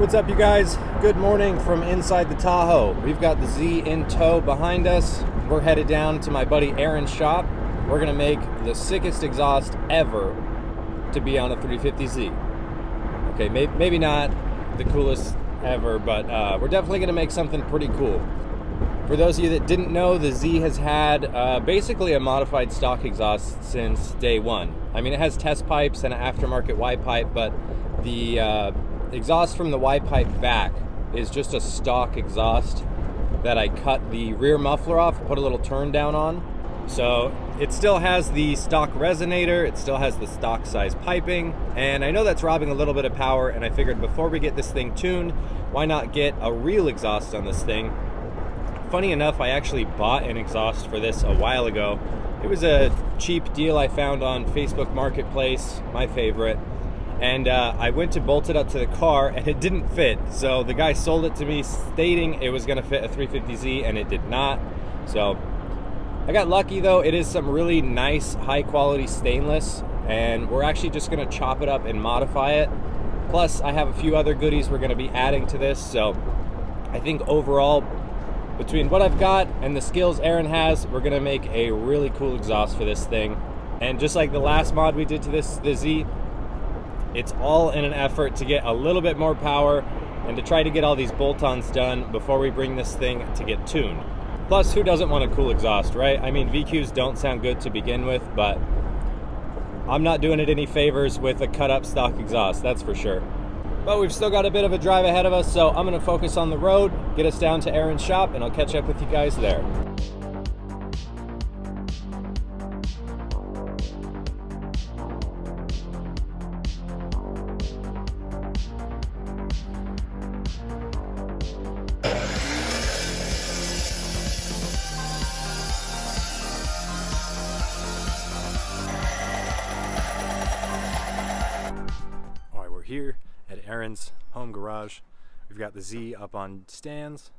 What's up, you guys? Good morning from inside the Tahoe. We've got the Z in tow behind us. We're headed down to my buddy Aaron's shop. We're gonna make the sickest exhaust ever to be on a 350Z. Okay, maybe not the coolest ever, but we're definitely gonna make something pretty cool. For those of you that didn't know, the Z has had basically a modified stock exhaust since day one. I mean, it has test pipes and an aftermarket Y pipe, but the exhaust from the Y pipe back is just a stock exhaust that I cut the rear muffler off, put a little turn down on. So it still has the stock resonator, it still has the stock size piping, and I know that's robbing a little bit of power, and I figured before we get this thing tuned, why not get a real exhaust on this thing. Funny enough, I actually bought an exhaust for this a while ago. It was a cheap deal I found on Facebook Marketplace, my favorite. And I went to bolt it up to the car and it didn't fit. So the guy sold it to me stating it was gonna fit a 350Z and it did not. So I got lucky though. It is some really nice high quality stainless, and we're actually just gonna chop it up and modify it. Plus I have a few other goodies we're gonna be adding to this. So I think overall, between what I've got and the skills Aaron has, we're gonna make a really cool exhaust for this thing. And just like the last mod we did to the Z, it's all in an effort to get a little bit more power and to try to get all these bolt-ons done before we bring this thing to get tuned. Plus, who doesn't want a cool exhaust, right? I mean, VQs don't sound good to begin with, but I'm not doing it any favors with a cut-up stock exhaust, that's for sure. But we've still got a bit of a drive ahead of us, so I'm gonna focus on the road, get us down to Aaron's shop, and I'll catch up with you guys there. Here at Aaron's home garage. We've got the Z up on stands,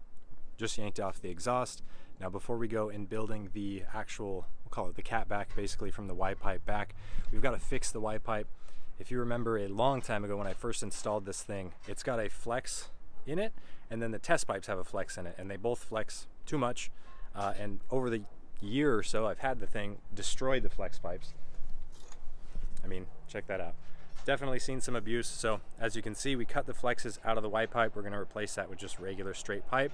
just yanked off the exhaust. Now before we go in building the actual, we'll call it the cat back, basically from the Y pipe back, we've got to fix the Y pipe. If you remember a long time ago when I first installed this thing, it's got a flex in it, and then the test pipes have a flex in it, and they both flex too much. And over the year or so I've had the thing destroy the flex pipes. I mean, check that out. Definitely seen some abuse. So as you can see, we cut the flexes out of the Y pipe. We're going to replace that with just regular straight pipe.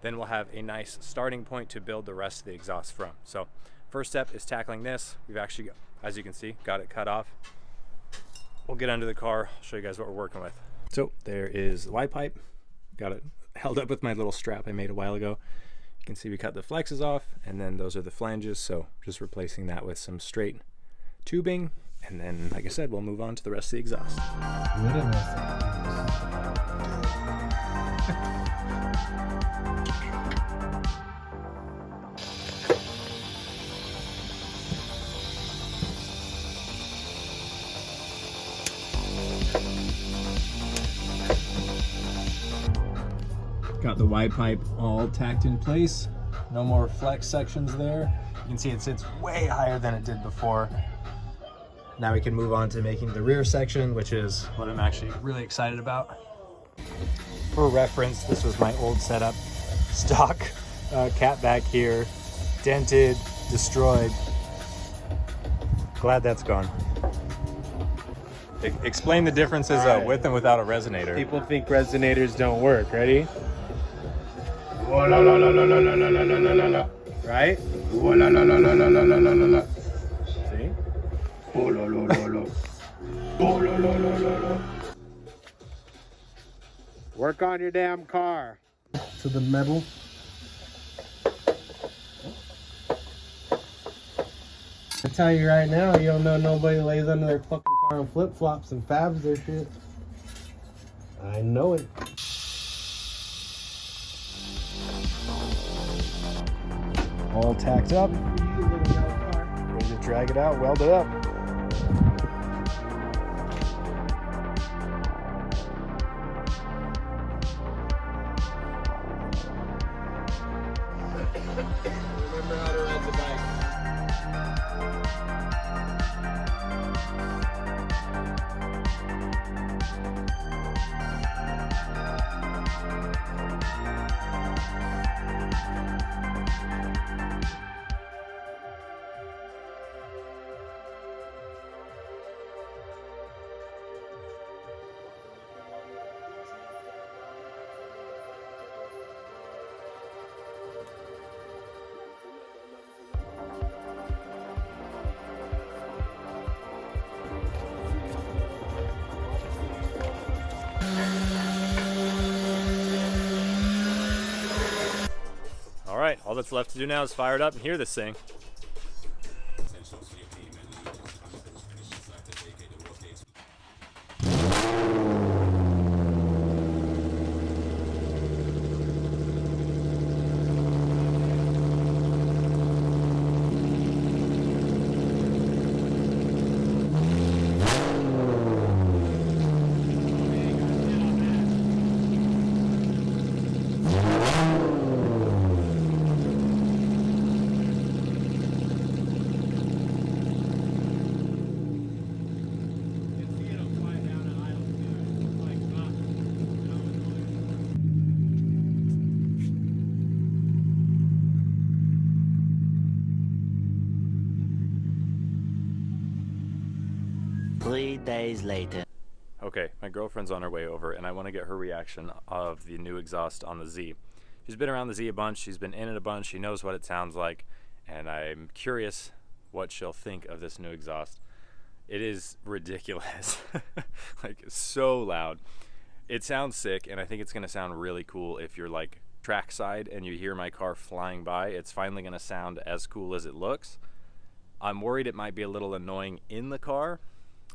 Then we'll have a nice starting point to build the rest of the exhaust from. So first step is tackling this. We've actually, as you can see, got it cut off. We'll get under the car, show you guys what we're working with. So there is the Y pipe. Got it held up with my little strap I made a while ago. You can see we cut the flexes off, and then those are the flanges. So just replacing that with some straight tubing. And then, like I said, we'll move on to the rest of the exhaust. Got the Y pipe all tacked in place. No more flex sections there. You can see it sits way higher than it did before. Now we can move on to making the rear section, which is what I'm actually really excited about. For reference, this was my old setup. Stock cat back here, dented, destroyed. Glad that's gone. Explain the differences with and without a resonator. People think resonators don't work. Ready? Right? See? Work on your damn car. To the metal. I tell you right now, you don't know nobody lays under their fucking car and flip-flops and fabs their shit. I know it. All tacked up. Ready to drag it out, weld it up. Remember how to ride the bike. All that's left to do now is fire it up and hear this thing. Three days later. Okay, my girlfriend's on her way over, and I want to get her reaction of the new exhaust on the Z. She's been around the Z a bunch, she's been in it a bunch, she knows what it sounds like, and I'm curious what she'll think of this new exhaust. It is ridiculous. Like, so loud. It sounds sick, and I think it's going to sound really cool if you're like trackside and you hear my car flying by. It's finally going to sound as cool as it looks. I'm worried it might be a little annoying in the car,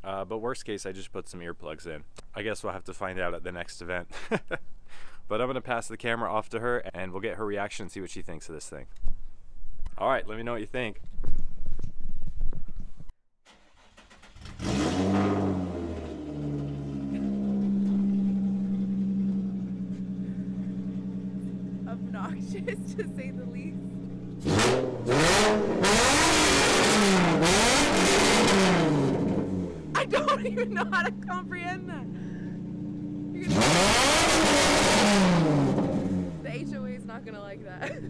but worst case, I just put some earplugs in. I guess we'll have to find out at the next event. But I'm going to pass the camera off to her, and we'll get her reaction and see what she thinks of this thing. All right, let me know what you think. Obnoxious, to say the least. I don't even know how to comprehend that. The HOA is not gonna like that.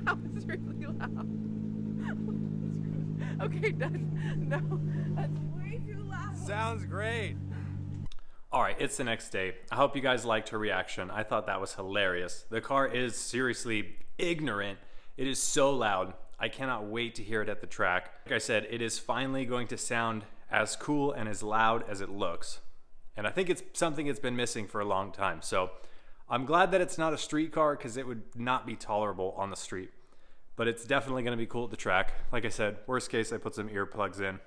That was really loud. Okay, done. No, that's way too loud. Sounds great. All right, it's the next day. I hope you guys liked her reaction. I thought that was hilarious. The car is seriously ignorant. It is so loud. I cannot wait to hear it at the track. Like I said, it is finally going to sound as cool and as loud as it looks. And I think it's something it's been missing for a long time. So I'm glad that it's not a street car, because it would not be tolerable on the street. But it's definitely going to be cool at the track. Like I said, worst case, I put some earplugs in.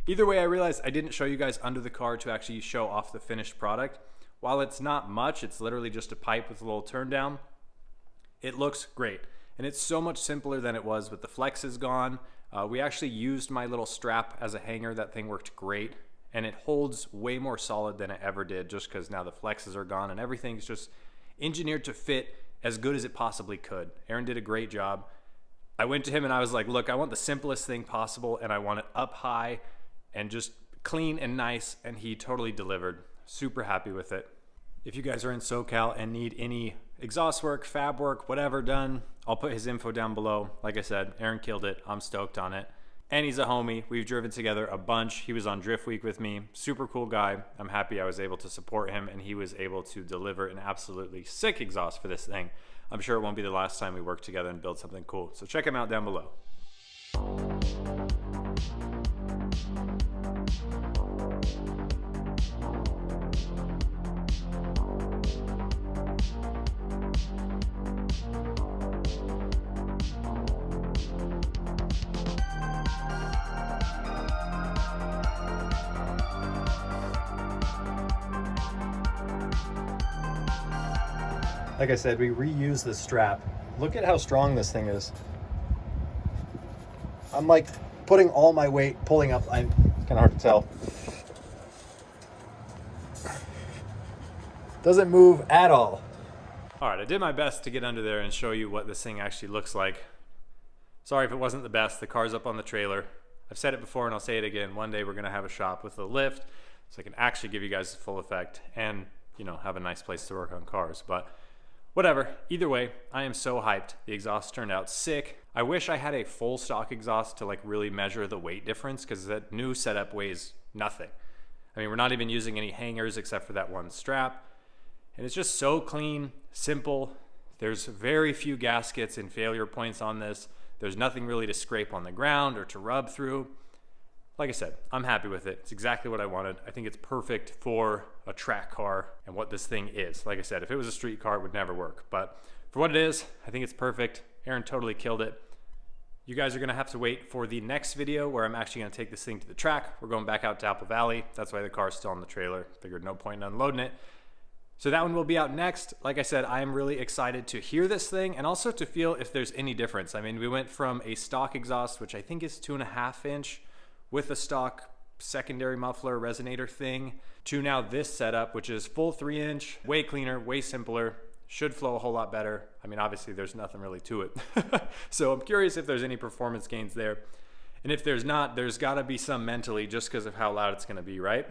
Either way, I realized I didn't show you guys under the car to actually show off the finished product. While it's not much, it's literally just a pipe with a little turn down. It looks great. And it's so much simpler than it was with the flexes gone. We actually used my little strap as a hanger. That thing worked great. And it holds way more solid than it ever did, just because now the flexes are gone and everything's just engineered to fit as good as it possibly could. Aaron did a great job. I went to him and I was like, look, I want the simplest thing possible, and I want it up high and just clean and nice, and he totally delivered. Super happy with it. If you guys are in SoCal and need any exhaust work, fab work, whatever done, I'll put his info down below. Like I said, Aaron killed it. I'm stoked on it. And he's a homie. We've driven together a bunch. He was on Drift Week with me. Super cool guy. I'm happy I was able to support him, and he was able to deliver an absolutely sick exhaust for this thing. I'm sure it won't be the last time we work together and build something cool. So check him out down below. Like I said, we reused this strap. Look at how strong this thing is. I'm like putting all my weight, pulling up. It's kind of hard to tell. Doesn't move at all. All right, I did my best to get under there and show you what this thing actually looks like. Sorry if it wasn't the best. The car's up on the trailer. I've said it before and I'll say it again. One day we're gonna have a shop with a lift so I can actually give you guys the full effect and, you know, have a nice place to work on cars. But whatever, either way, I am so hyped. The exhaust turned out sick. I wish I had a full stock exhaust to like really measure the weight difference, because that new setup weighs nothing. I mean, we're not even using any hangers except for that one strap. And it's just so clean, simple. There's very few gaskets and failure points on this. There's nothing really to scrape on the ground or to rub through. Like I said, I'm happy with it. It's exactly what I wanted. I think it's perfect for a track car and what this thing is. Like I said, if it was a street car, it would never work. But For what it is, I think it's perfect. Aaron totally killed it. You guys are gonna have to wait for the next video where I'm actually gonna take this thing to the track. We're going back out to Apple Valley. That's why the car's still on the trailer. Figured no point in unloading it. So that one will be out next. Like I said, I am really excited to hear this thing and also to feel if there's any difference. I mean, we went from a stock exhaust, which I think is 2.5 inch with a stock secondary muffler resonator thing, to now this setup, which is full 3 inch, way cleaner, way simpler. Should flow a whole lot better. I mean, obviously there's nothing really to it. So I'm curious if there's any performance gains there. And if there's not, there's gotta be some mentally just because of how loud it's gonna be, right?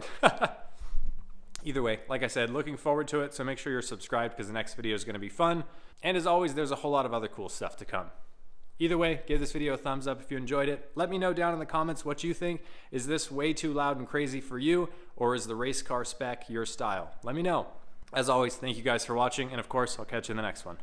Either way, like I said, looking forward to it. So make sure you're subscribed because the next video is gonna be fun. And as always, there's a whole lot of other cool stuff to come. Either way, give this video a thumbs up if you enjoyed it. Let me know down in the comments what you think. Is this way too loud and crazy for you, or is the race car spec your style? Let me know. As always, thank you guys for watching, and of course, I'll catch you in the next one.